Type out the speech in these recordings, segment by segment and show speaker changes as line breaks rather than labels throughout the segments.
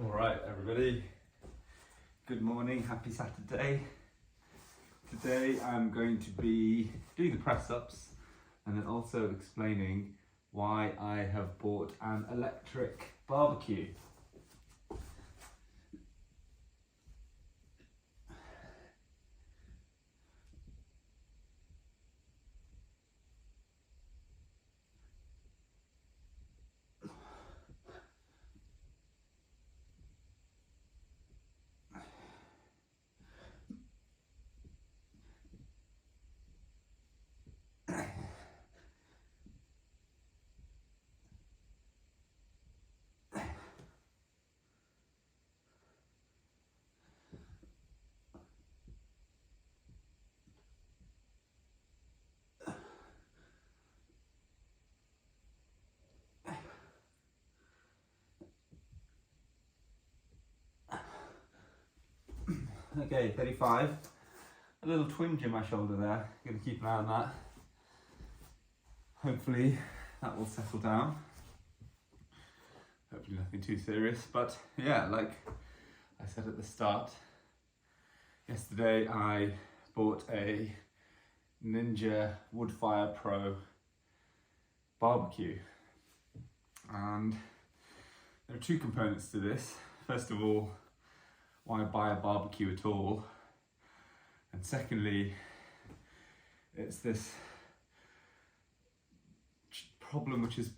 All right, everybody. Good morning, happy Saturday. Today I'm going to be doing the press-ups and then also explaining why I have bought an electric barbecue. Okay, 35. A little twinge in my shoulder there. Gonna keep an eye on that. Hopefully that will settle down. Hopefully nothing too serious, but yeah, like I said at the start, yesterday I bought a Ninja Woodfire Pro barbecue, and there are two components to this. First of all, why buy a barbecue at all? And secondly, it's this problem which is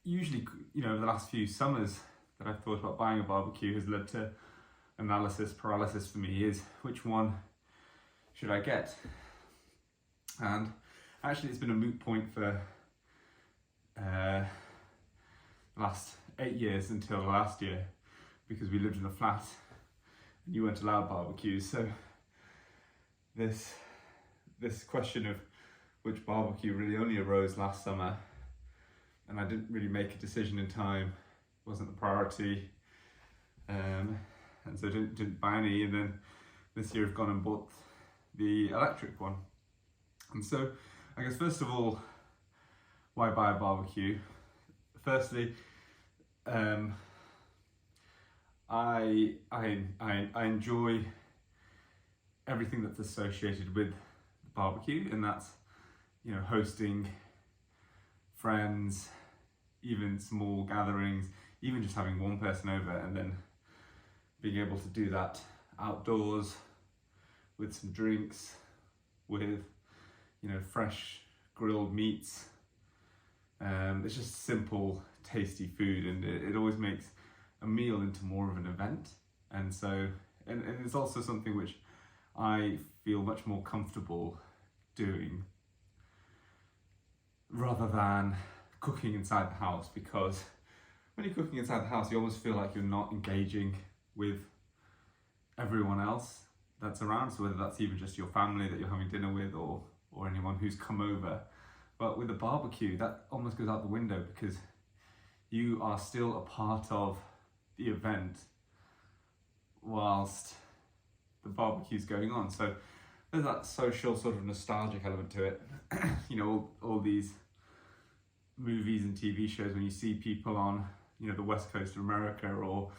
usually, over the last few summers that I've thought about buying a barbecue has led to analysis paralysis for me, is which one should I get? And actually it's been a moot point for the last 8 years until last year, because we lived in a flat and you weren't allowed barbecues. So this question of which barbecue really only arose last summer, and I didn't really make a decision in time. It wasn't the priority, and so didn't buy any. And then this year I've gone and bought the electric one. And so I guess first of all, why buy a barbecue? Firstly, I enjoy everything that's associated with the barbecue, and that's hosting friends, even small gatherings, even just having one person over, and then being able to do that outdoors with some drinks, with fresh grilled meats. It's just simple, tasty food, and it always makes a meal into more of an event. And so, and it's also something which I feel much more comfortable doing rather than cooking inside the house, because when you're cooking inside the house you almost feel like you're not engaging with everyone else that's around, so whether that's even just your family that you're having dinner with or anyone who's come over. But with a barbecue, that almost goes out the window, because you are still a part of the event whilst the barbecue's going on. So there's that social sort of nostalgic element to it. All these movies and TV shows, when you see people on the west coast of America or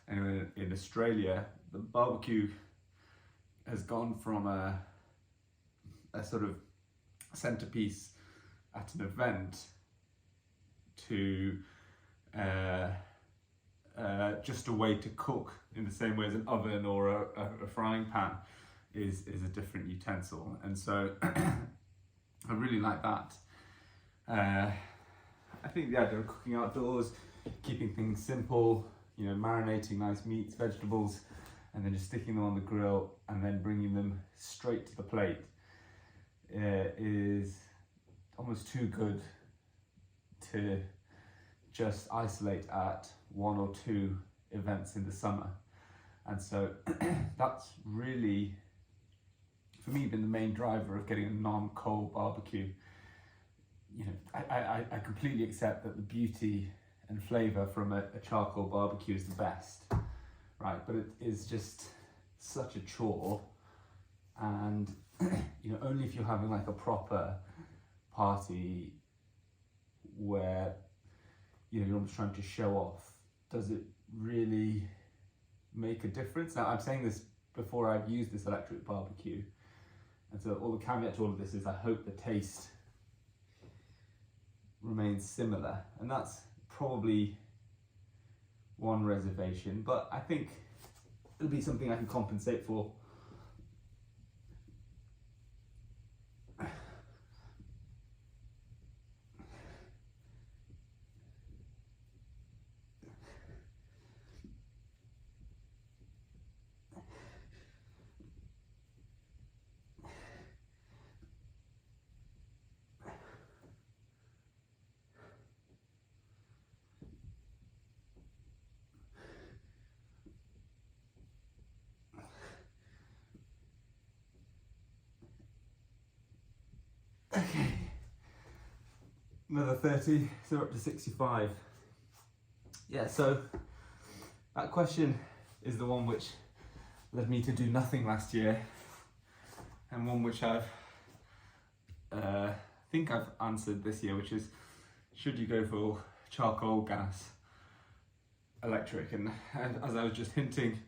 anywhere in Australia, the barbecue has gone from a sort of centerpiece at an event to just a way to cook, in the same way as an oven or a frying pan is a different utensil. And so I really like that. I think the idea of cooking outdoors, keeping things simple, marinating nice meats, vegetables, and then just sticking them on the grill and then bringing them straight to the plate is almost too good to just isolate at one or two events in the summer. And so that's really, for me, been the main driver of getting a non-coal barbecue. I completely accept that the beauty and flavour from a charcoal barbecue is the best, right? But it is just such a chore, and only if you're having like a proper party where you're almost trying to show off, does it really make a difference. Now I'm saying this before I've used this electric barbecue, and so all the caveat to all of this is I hope the taste remains similar, and that's probably one reservation, but I think it'll be something I can compensate for. Okay, another 30, so we're up to 65. Yeah, so that question is the one which led me to do nothing last year, and one which I've think I've answered this year, which is, should you go for charcoal, gas, electric? And as I was just hinting,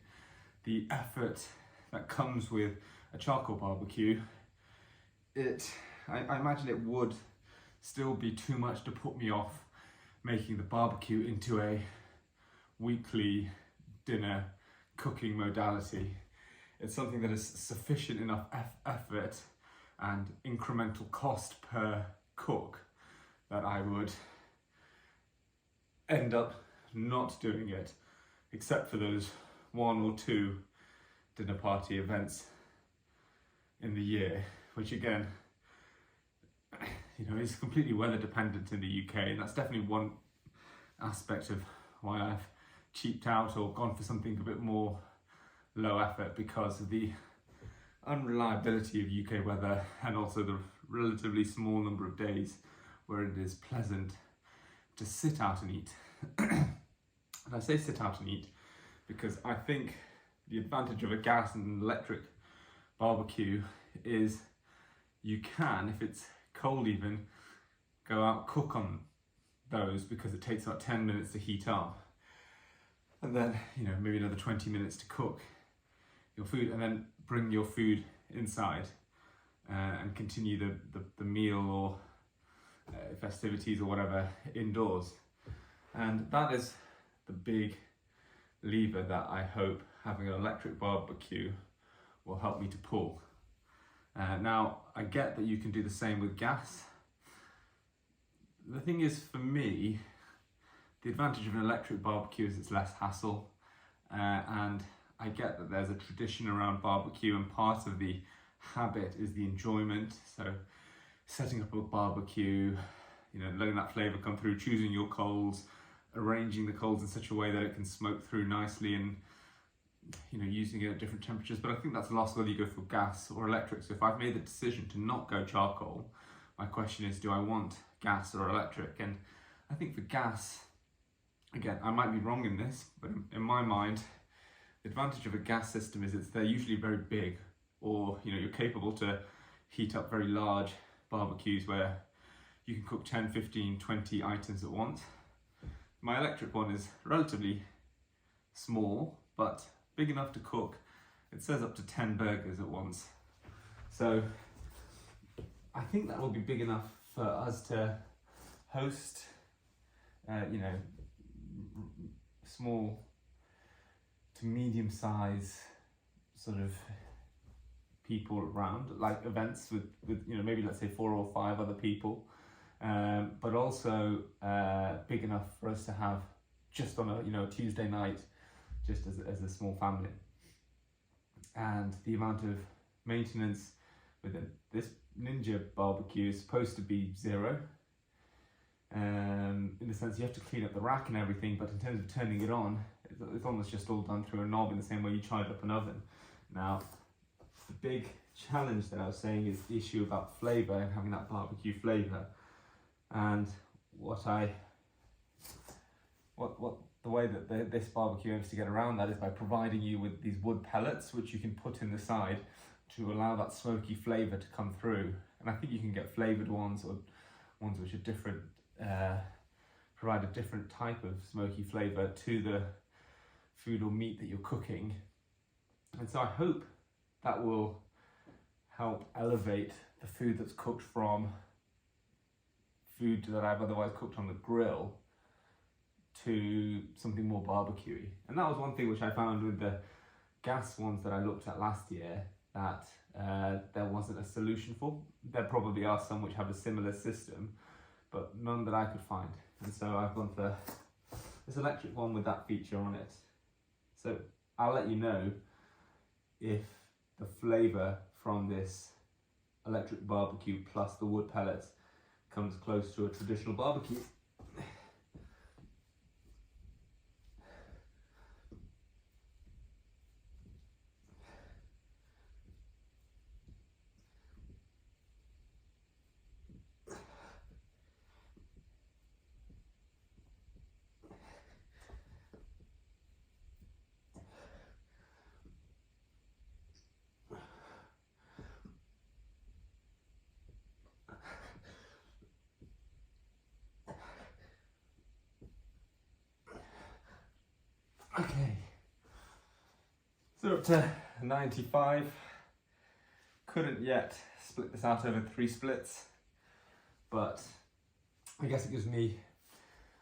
the effort that comes with a charcoal barbecue, I imagine it would still be too much to put me off making the barbecue into a weekly dinner cooking modality. It's something that is sufficient enough effort and incremental cost per cook that I would end up not doing it, except for those 1 or 2 dinner party events in the year, which again, is completely weather dependent in the UK, and that's definitely one aspect of why I've cheaped out or gone for something a bit more low effort, because of the unreliability of UK weather, and also the relatively small number of days where it is pleasant to sit out and eat. And I say sit out and eat because I think the advantage of a gas and electric barbecue is you can, if it's cold even, go out, cook on those, because it takes about 10 minutes to heat up, and then maybe another 20 minutes to cook your food, and then bring your food inside and continue the meal or festivities or whatever indoors. And that is the big lever that I hope having an electric barbecue will help me to pull. Now, I get that you can do the same with gas. The thing is, for me, the advantage of an electric barbecue is it's less hassle, and I get that there's a tradition around barbecue, and part of the habit is the enjoyment. So setting up a barbecue, letting that flavour come through, choosing your coals, arranging the coals in such a way that it can smoke through nicely, and using it at different temperatures. But I think that's lost whether you go for gas or electric. So if I've made the decision to not go charcoal, my question is, do I want gas or electric? And I think for gas, again, I might be wrong in this, but in my mind, the advantage of a gas system is they're usually very big, or you're capable to heat up very large barbecues where you can cook 10, 15, 20 items at once. My electric one is relatively small, but big enough to cook, it says up to 10 burgers at once. So I think that will be big enough for us to host, small to medium size sort of people around, like events with maybe let's say 4 or 5 other people, but also big enough for us to have just on a Tuesday night, just as a small family. And the amount of maintenance within this Ninja barbecue is supposed to be 0, in the sense you have to clean up the rack and everything, but in terms of turning it on, it's almost just all done through a knob in the same way you charge up an oven. Now, the big challenge that I was saying is the issue about flavour and having that barbecue flavour. And the way that this barbecue aims to get around that is by providing you with these wood pellets, which you can put in the side to allow that smoky flavour to come through. And I think you can get flavoured ones, or ones which are different, provide a different type of smoky flavour to the food or meat that you're cooking. And so I hope that will help elevate the food that's cooked from food that I've otherwise cooked on the grill to something more barbecuey. And that was one thing which I found with the gas ones that I looked at last year, that there wasn't a solution for. There probably are some which have a similar system, but none that I could find. And so I've gone for this electric one with that feature on it. So I'll let you know if the flavour from this electric barbecue plus the wood pellets comes close to a traditional barbecue. Okay, so up to 95. Couldn't yet split this out over 3 splits, but I guess it gives me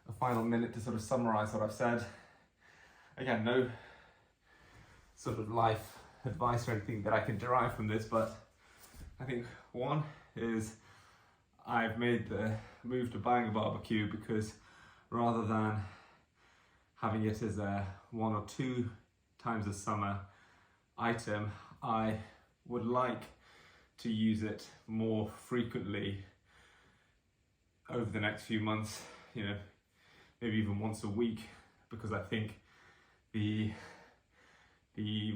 a final minute to sort of summarise what I've said. Again, no sort of life advice or anything that I can derive from this, but I think one is I've made the move to buying a barbecue because rather than having it as a 1 or 2 times a summer item, I would like to use it more frequently over the next few months, you know, maybe even once a week, because I think the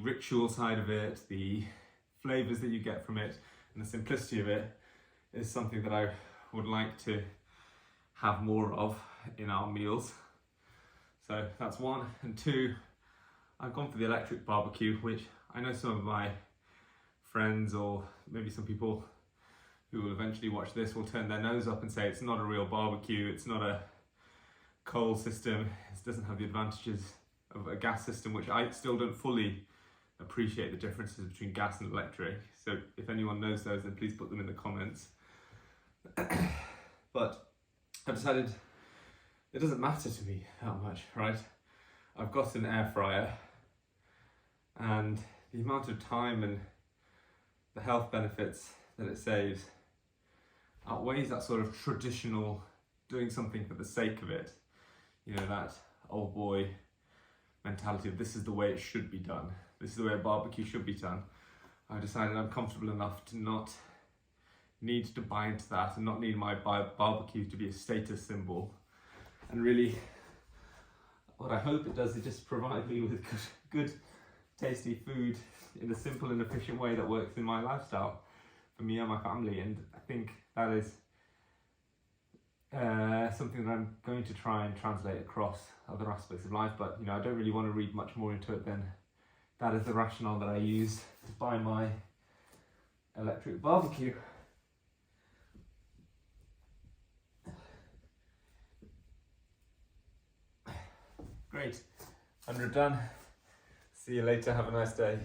ritual side of it, the flavors that you get from it, and the simplicity of it is something that I would like to have more of in our meals. So that's 1. And 2, I've gone for the electric barbecue, which I know some of my friends or maybe some people who will eventually watch this will turn their nose up and say it's not a real barbecue, it's not a coal system, it doesn't have the advantages of a gas system, which I still don't fully appreciate the differences between gas and electric. So if anyone knows those, then please put them in the comments. But I've decided it doesn't matter to me that much, right? I've got an air fryer, and the amount of time and the health benefits that it saves outweighs that sort of traditional doing something for the sake of it. You know, that old boy mentality of this is the way it should be done. This is the way a barbecue should be done. I've decided I'm comfortable enough to not need to buy into that and not need my barbecue to be a status symbol. And really, what I hope it does is just provide me with good tasty food in a simple and efficient way that works in my lifestyle for me and my family. And I think that is something that I'm going to try and translate across other aspects of life. But you know, I don't really want to read much more into it than that is the rationale that I used to buy my electric barbecue. Great, 100 done. See you later, have a nice day.